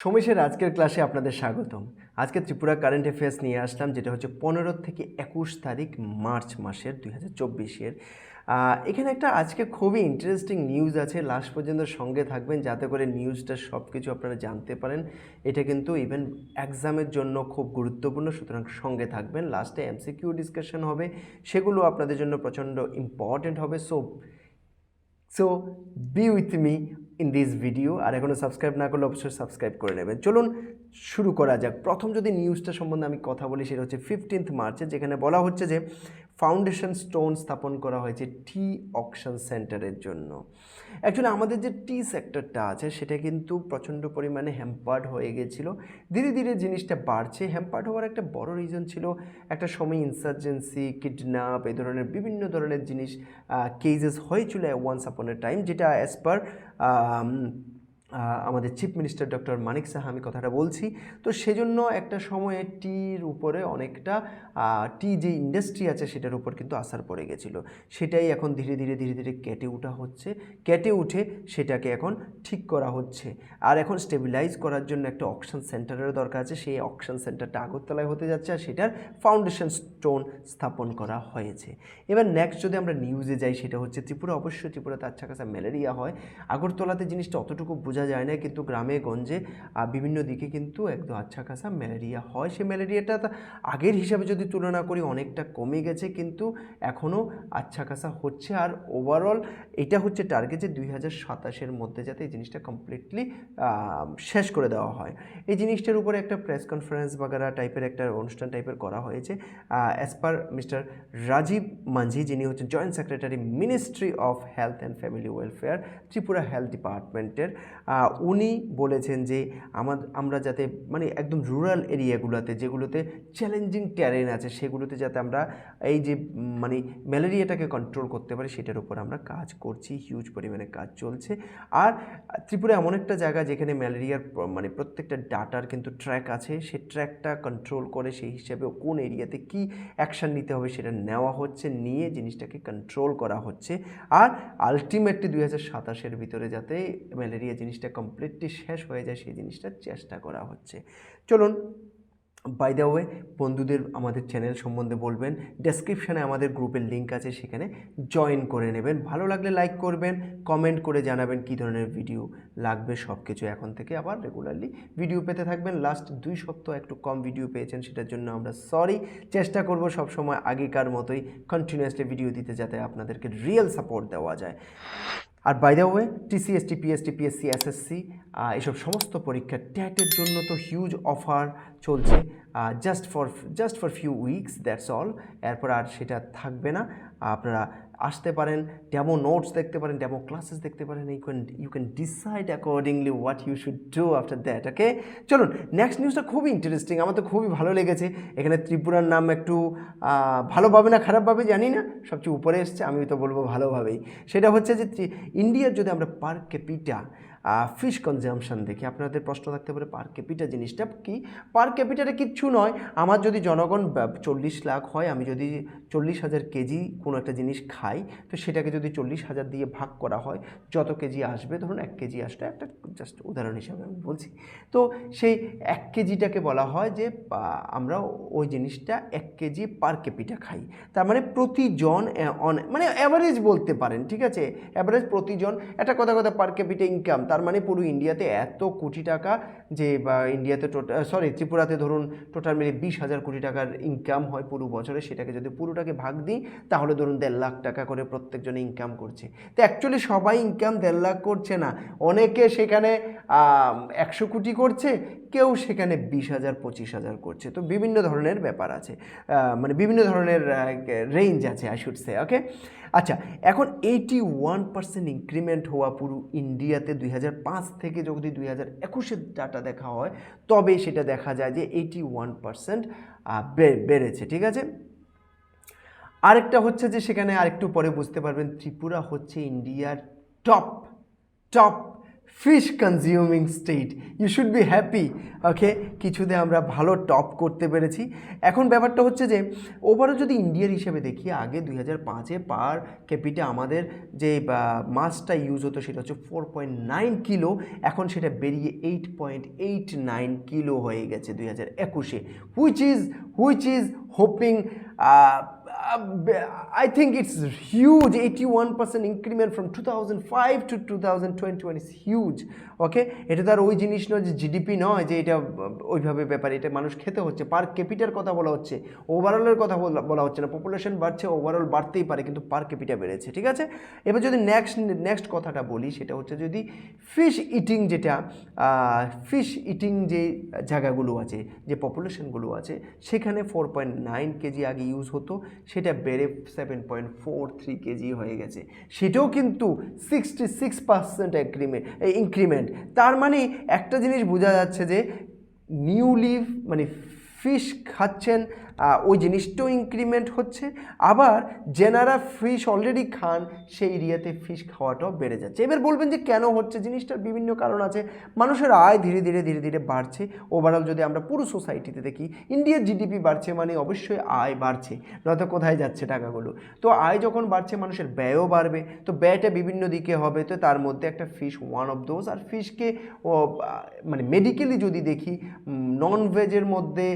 সমেশের আজকের ক্লাসে আপনাদের স্বাগতম। আজকে ত্রিপুরা কারেন্ট অ্যাফেয়ার্স নিয়ে আসলাম, যেটা হচ্ছে 15 থেকে 21 তারিখ মার্চ মাসের 2024-এর। এখানে একটা আজকে খুবই ইন্টারেস্টিং নিউজ আছে। লাস্ট পর্যন্ত সঙ্গে থাকবেন যাতে করে নিউজটা সব কিছু আপনারা জানতে পারেন। এটা কিন্তু ইভেন এক্সামের জন্য খুব গুরুত্বপূর্ণ, সুতরাং সঙ্গে থাকবেন। লাস্টে এমসিকিউ ডিসকাশন হবে, সেগুলো আপনাদের জন্য প্রচণ্ড ইম্পর্টেন্ট হবে। So be with me in this video. আর এখনও সাবস্ক্রাইব না করলে অবশ্যই সাবস্ক্রাইব করে নেবেন। চলুন শুরু করা যাক। প্রথম যদি নিউজটা সম্বন্ধে আমি কথা বলি, সেটা হচ্ছে 15 মার্চে, যেখানে বলা হচ্ছে যে ফাউন্ডেশন স্টোন স্থাপন করা হয়েছে টি অকশন সেন্টারের জন্য। অ্যাকচুয়ালি আমাদের যে টি সেক্টরটা আছে সেটা কিন্তু প্রচণ্ড পরিমাণে হ্যাম্পার্ড হয়ে গেছিলো। ধীরে ধীরে জিনিসটা বাড়ছে। হ্যাম্পার্ড হওয়ার একটা বড় রিজন ছিল একটা সময় ইনসার্জেন্সি, কিডন্যাপ, এই ধরনের বিভিন্ন ধরনের জিনিস কেসেস হয়েছিল ওয়ান্স আপন এ টাইম, যেটা অ্যাজ পার আমাদের chief minister doctor Manik Saha আমি কথাটা বলছি। তো সেজন্য একটা সময়ে টির উপরে অনেকটা টি যে ইন্ডাস্ট্রি আছে সেটার উপর কিন্তু আসার পড়ে গেছিলো। সেটাই এখন ধীরে ধীরে কেটে উঠে সেটাকে এখন ঠিক করা হচ্ছে। আর এখন স্টেবিলাইজ করার জন্য একটা অকশন সেন্টারের দরকার আছে। সেই অকশন সেন্টারটা আগরতলায় হতে যাচ্ছে, আর সেটার ফাউন্ডেশন স্টোন স্থাপন করা হয়েছে। এবার নেক্সট যদি আমরা নিউজে যাই, সেটা হচ্ছে ত্রিপুরা। অবশ্যই ত্রিপুরাতে আচ্ছা কাছা ম্যালেরিয়া হয়। আগরতলাতে জিনিসটা অতটুকু বোঝা যায় না, কিন্তু গ্রামে গঞ্জে বিভিন্ন দিকে কিন্তু একদম আচ্ছা কাছা ম্যালেরিয়া হয়। সেই ম্যালেরিয়াটা আগের হিসাবে যদি তুলনা করি অনেকটা কমে গেছে, কিন্তু এখনও আচ্ছা কাছা হচ্ছে। আর ওভারঅল এটা হচ্ছে টার্গেট যে 2027-এর মধ্যে যাতে এই জিনিসটা কমপ্লিটলি শেষ করে দেওয়া হয়। এই জিনিসটার উপরে একটা প্রেস কনফারেন্স বাগারা টাইপের একটা অনুষ্ঠান টাইপের করা হয়েছে। অ্যাজ পার মিস্টার রাজীব মাঝি, যিনি হচ্ছেন joint secretary ministry of health and family welfare, Tripura health ডিপার্টমেন্টের, উনি বলেছেন যে আমরা যাতে মানে একদম রুরাল এরিয়াগুলোতে, যেগুলোতে চ্যালেঞ্জিং টেরেন আছে, সেগুলোতে যাতে আমরা এই যে মানে ম্যালেরিয়াটাকে কন্ট্রোল করতে পারি, সেটার উপর আমরা কাজ করছি। হিউজ পরিমাণে কাজ চলছে। আর ত্রিপুরা এমন একটা জায়গা যেখানে ম্যালেরিয়ার মানে প্রত্যেকটা ডাটার কিন্তু ট্র্যাক আছে। সেই ট্র্যাকটা কন্ট্রোল করে সেই হিসাবে কোন এরিয়াতে কী অ্যাকশান নিতে হবে সেটা নেওয়া হচ্ছে, নিয়ে জিনিসটাকে কন্ট্রোল করা হচ্ছে। আর আলটিমেটলি 2027-এর ভিতরে যাতে ম্যালেরিয়া জিনিসটা কমপ্লিটলি শেষ হয়ে যায়, সেই জিনিসটার চেষ্টা করা হচ্ছে। চলুন, বাই দ্য ওয়ে, বন্ধুদের আমাদের চ্যানেল সম্বন্ধে বলবেন। ডেসক্রিপশানে আমাদের গ্রুপের লিঙ্ক আছে, সেখানে জয়েন করে নেবেন। ভালো লাগলে লাইক করবেন, কমেন্ট করে জানাবেন কী ধরনের ভিডিও লাগবে। সব কিছু এখন থেকে আবার রেগুলারলি ভিডিও পেতে থাকবেন। লাস্ট 2 সপ্তাহ একটু কম ভিডিও পেয়েছেন, সেটার জন্য আমরা সরি। চেষ্টা করব সবসময় আগেকার মতোই কন্টিনিউয়াসলি ভিডিও দিতে, যাতে আপনাদেরকে রিয়েল সাপোর্ট দেওয়া যায়। আর by the way, TCS, TPS, TPSC, SSC এসব সমস্ত পরীক্ষা ট্যাটের জন্য তো হিউজ অফার চলছে। Just for few weeks, that's all. এরপর আর সেটা থাকবে না। আপনারা আসতে পারেন, ডেমো নোটস দেখতে পারেন, ডেমো ক্লাসেস দেখতে পারেন। You can decide accordingly what you should do after that. Okay, চলুন নেক্সট নিউজটা খুবই ইন্টারেস্টিং, আমার তো খুবই ভালো লেগেছে। এখানে ত্রিপুরার নাম একটু ভালোভাবে না খারাপভাবে জানি না, সবচেয়ে উপরে এসছে, আমি তো বলবো ভালোভাবেই। সেটা হচ্ছে যে ইন্ডিয়ার যদি আমরা পার ক্যাপিটা ফিশ কনজামশন দেখি, আপনাদের প্রশ্ন থাকতে পারে পার ক্যাপিটা জিনিসটা কি। পার ক্যাপিটারে কিচ্ছু নয়। আমার যদি জনগণ 40 লাখ হয়, আমি যদি 40,000 কেজি কোনো একটা জিনিস খাই, তো সেটাকে যদি 40,000 দিয়ে ভাগ করা হয়, যত কেজি আসবে, ধরুন 1 কেজি আসলে, একটা জাস্ট উদাহরণ হিসাবে আমি বলছি। তো সেই 1 কেজিটাকে বলা হয় যে আমরা ওই জিনিসটা 1 কেজি পার ক্যাপিটা খাই। তার মানে প্রতিজন মানে অ্যাভারেজ বলতে পারেন, ঠিক আছে, অ্যাভারেজ প্রতিজন একটা কথা পার ক্যাপিটা ইনকাম। তার মানে পুরো ইন্ডিয়াতে এত কোটি টাকা, যে বা ইন্ডিয়াতে ত্রিপুরাতে ধরুন টোটাল মিলে 20,000 কোটি টাকার ইনকাম হয় পুরো বছরে। সেটাকে যদি পুরোটাকে ভাগ দিই, তাহলে ধরুন 1.5 লাখ টাকা করে প্রত্যেকজনে ইনকাম করছে। তো অ্যাকচুয়ালি সবাই ইনকাম 1.5 লাখ করছে না। অনেকে সেখানে 100 কোটি করছে, কেউ সেখানে 20,000 25,000 করছে। তো বিভিন্ন ধরনের ব্যাপার আছে, মানে বিভিন্ন ধরনের রেঞ্জ আছে, আই শুড সে। ওকে, আচ্ছা, এখন 81% ইনক্রিমেন্ট হওয়া পুরো ইন্ডিয়াতে 2005 থেকে যদি 2021-এর ডাটা দেখা হয়, তবে সেটা দেখা যায় যে 81% বেড়েছে, ঠিক আছে। আরেকটা হচ্ছে যে সেখানে আরেকটু পরে বুঝতে পারবেন, ত্রিপুরা হচ্ছে ইন্ডিয়ার top fish consuming state, you should be happy. Okay, কিছুতে আমরা ভালো টপ করতে পেরেছি। এখন ব্যাপারটা হচ্ছে যে ওভারঅল যদি ইন্ডিয়ার হিসেবে দেখি, আগে 2005-এ পার ক্যাপিটা আমাদের যে মাছটা ইউজ হতো সেটা হচ্ছে 4.9 কিলো, এখন সেটা বেরিয়ে 8.89 কিলো হয়ে গেছে 2021-এ, which is hoping, I think it's huge, 81% increment from 2005 to 2021 is huge. ওকে, এটা তো আর ওই জিনিস নয় যে জিডিপি নয় যে এটা ওইভাবে ব্যাপার, এটা মানুষ খেতে হচ্ছে, পার ক্যাপিটার কথা বলা হচ্ছে, ওভারঅলের কথা বলা হচ্ছে না। পপুলেশন বাড়ছে, ওভারঅল বাড়তেই পারে, কিন্তু পার ক্যাপিটা বেড়েছে, ঠিক আছে। এবার যদি নেক্সট কথাটা বলি, সেটা হচ্ছে যদি ফিশ ইটিং যে জায়গাগুলো আছে, যে পপুলেশনগুলো আছে, সেখানে 4.9 কেজি আগে ইউজ হতো, সেটা বেড়ে 7.43 কেজি হয়ে গেছে, সেটাও কিন্তু 66% ইনক্রিমেন্ট। তার মানে একটা জিনিস বোঝা যাচ্ছে যে নিউলি মানে ফিশ খাচ্ছেন, ওই জিনিসটাও ইনক্রিমেন্ট হচ্ছে, আবার যেনারা ফিশ অলরেডি খান সেই এরিয়াতে ফিশ খাওয়াটাও বেড়ে যাচ্ছে। এবার বলবেন যে কেন হচ্ছে, জিনিসটার বিভিন্ন কারণ আছে। মানুষের আয় ধীরে ধীরে বাড়ছে। ওভারঅল যদি আমরা পুরো সোসাইটিতে দেখি, ইন্ডিয়ার জিডিপি বাড়ছে মানে অবশ্যই আয় বাড়ছে, নয়তো কোথায় যাচ্ছে টাকাগুলো। তো আয় যখন বাড়ছে, মানুষের ব্যয়ও বাড়বে, তো ব্যয়টা বিভিন্ন দিকে হবে, তো তার মধ্যে একটা ফিশ ওয়ান অফ দোজ। আর ফিশকে মানে মেডিকেলি যদি দেখি, নন ভেজের মধ্যে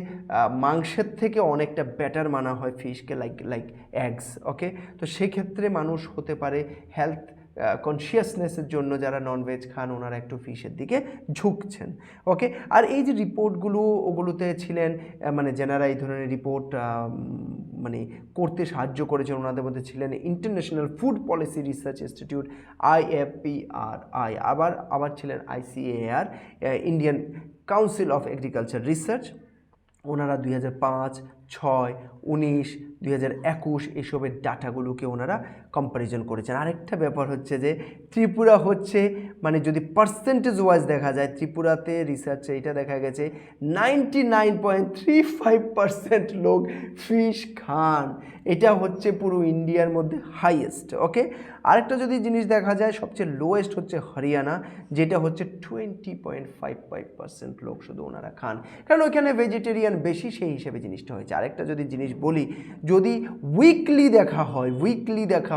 মাংসের থেকে অনেকটা বেটার মানা হয় ফিশকে, লাইক এগস। ওকে, তো সেক্ষেত্রে মানুষ হতে পারে হেলথ কনসিয়াসনেসের জন্য যারা ননভেজ খান ওনারা একটু ফিশের দিকে ঝুঁকছেন। ওকে, আর এই যে রিপোর্টগুলো, ওগুলোতে ছিলেন মানে যারা এই ধরনের রিপোর্ট মানে করতে সাহায্য করেছেন, ওনাদের মধ্যে ছিলেন international food policy research institute IFPRI, আবার ছিলেন ICAR, Indian council of agriculture research. ওনারা 2005, 6, 19, 2021 এসবের ডাটাগুলোকে ওনারা কম্প্যারিজন করেছেন। আরেকটা ব্যাপার হচ্ছে যে ত্রিপুরা হচ্ছে, মানে যদি পার্সেন্টেজ ওয়াইজ দেখা যায়, ত্রিপুরাতে রিসার্চে এটা দেখা গেছে 99.35% লোক ফিশ খান, এটা হচ্ছে পুরো ইন্ডিয়ার মধ্যে হাইয়েস্ট। ওকে, আরেকটা যদি জিনিস দেখা যায়, সবচেয়ে লোয়েস্ট হচ্ছে হরিয়ানা, যেটা হচ্ছে 20.55% লোক শুধু ওনারা খান, কারণ ওইখানে ভেজিটেরিয়ান বেশি, সেই হিসেবে জিনিসটা হয়েছে। আরেকটা যদি জিনিস বলি, যদি উইকলি দেখা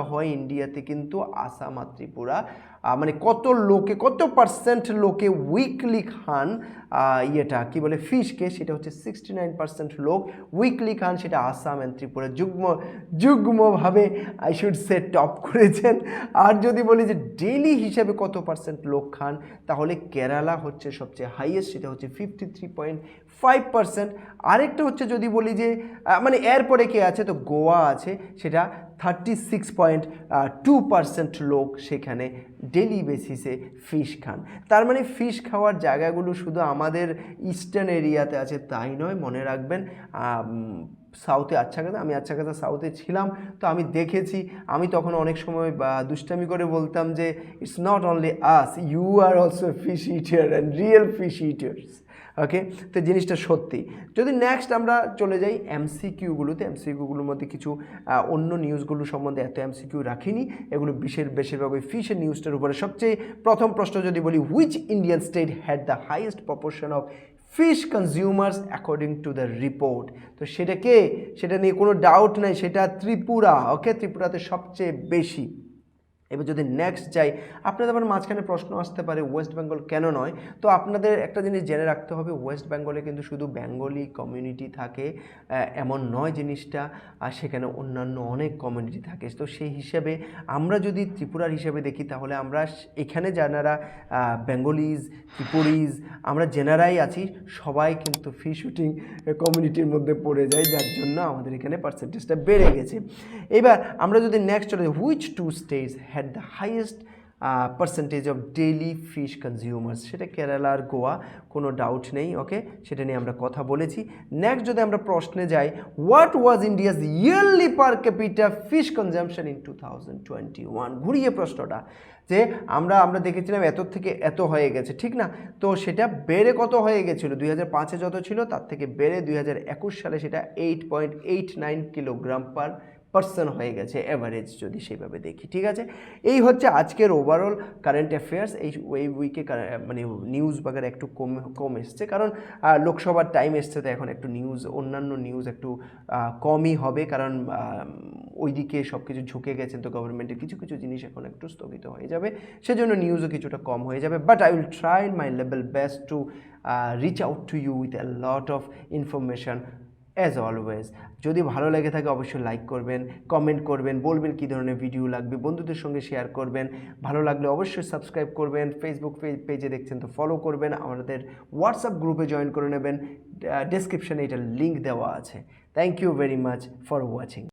হয় ইন্ডিয়াতে কিন্তু আসাম আর ত্রিপুরা মানে কত পার্সেন্ট লোকে উইকলি খান ইয়েটা কি বলে ফিশকে, সেটা হচ্ছে 69% লোক উইকলি খান, সেটা আসাম অ্যান্ড ত্রিপুরা যুগ্মভাবে আই শুড সে টপ করেছেন। আর যদি বলি যে ডেইলি হিসাবে কত পার্সেন্ট লোক খান, তাহলে কেরালা হচ্ছে সবচেয়ে হাইয়েস্ট, সেটা হচ্ছে 53.5%। আরেকটা হচ্ছে যদি বলি যে মানে এরপরে কে আছে, তো গোয়া আছে, সেটা 36.2% লোক সেখানে ডেলি বেসিসে ফিশ খান। তার মানে ফিশ খাওয়ার জায়গাগুলো শুধু আমাদের ইস্টার্ন এরিয়াতে আছে তাই নয়, মনে রাখবেন সাউথে আমি আচ্ছাকাতা সাউথে ছিলাম, তো আমি দেখেছি, আমি তখন অনেক সময় দুষ্টামি করে বলতাম যে it's not only us, you are also fish eater and real fish eaters. Okay, তো জিনিসটা সত্যি। যদি নেক্সট আমরা চলে যাই এমসিকিউগুলোর মধ্যে কিছু অন্য নিউজগুলো সম্বন্ধে এত এমসিকিউ রাখিনি, এগুলো বেশিরভাগ ওই ফিশের নিউজটার উপরে। সবচেয়ে প্রথম প্রশ্ন যদি বলি, which Indian state had the highest proportion of fish consumers according to the report, তো সেটা নিয়ে কোনো ডাউট নাই, সেটা ত্রিপুরা। ওকে, ত্রিপুরাতে সবচেয়ে বেশি। এবার যদি নেক্সট যাই, আপনাদের আবার মাঝখানে প্রশ্ন আসতে পারে ওয়েস্ট বেঙ্গল কেন নয়, তো আপনাদের একটা জিনিস জেনে রাখতে হবে, ওয়েস্ট বেঙ্গলে কিন্তু শুধু বেঙ্গলি কমিউনিটি থাকে এমন নয় জিনিসটা, আর সেখানে অন্যান্য অনেক কমিউনিটি থাকে। তো সেই হিসাবে আমরা যদি ত্রিপুরার হিসাবে দেখি, তাহলে আমরা এখানে যারা বেঙ্গলিজ, ত্রিপুরিজ, আমরা জেনারাই আছি, সবাই কিন্তু ফিশ শুটিং কমিউনিটির মধ্যে পড়ে যায়, যার জন্য আমাদের এখানে পার্সেন্টেজটা বেড়ে গেছে। এবার আমরা যদি নেক্সট চলে, which two states had the highest percentage of daily fish consumers, সেটা কেরালা আর গোয়া, কোনো ডাউট নেই। ওকে, সেটা নিয়ে আমরা কথা বলেছি। নেক্সট যদি আমরা প্রশ্নে যাই, what was India's yearly per capital fish consumption in 2021, ঘুরিয়ে প্রশ্নটা, যে আমরা দেখেছিলাম এত থেকে এত হয়ে গেছে, ঠিক না? তো সেটা বেড়ে কত হয়ে গেছিলো, 2005-এ যত ছিল তার থেকে বেড়ে 2021 সালে সেটা 8.89 কিলোগ্রাম পার্সেন্ট হয়ে গেছে এভারেজ যদি সেইভাবে দেখি। ঠিক আছে, এই হচ্ছে আজকের ওভারঅল কারেন্ট অ্যাফেয়ার্স। এই উইকে মানে নিউজ বাগের একটু কম এসছে, কারণ লোকসভার টাইম এসছে, তো এখন একটু অন্যান্য নিউজ একটু কমই হবে, কারণ ওইদিকে সব কিছু ঝুঁকে গেছেন, তো গভর্নমেন্টের কিছু কিছু জিনিস এখন একটু স্থগিত হয়ে যাবে, সেজন্য নিউজও কিছুটা কম হয়ে যাবে। But I will try my level best to reach out to you with a lot of information as always. যদি ভালো লেগে থাকে অবশ্যই লাইক করবেন, কমেন্ট করবেন, বলবেন কী ধরনের ভিডিও লাগবে, বন্ধুদের সঙ্গে শেয়ার করবেন। ভালো লাগলে অবশ্যই সাবস্ক্রাইব করবেন, ফেসবুক পেজে দেখছেন তো ফলো করবেন, আমাদের হোয়াটসঅ্যাপ গ্রুপে জয়েন করে নেবেন, ডেসক্রিপশানে এটার লিঙ্ক দেওয়া আছে। Thank you very much for watching.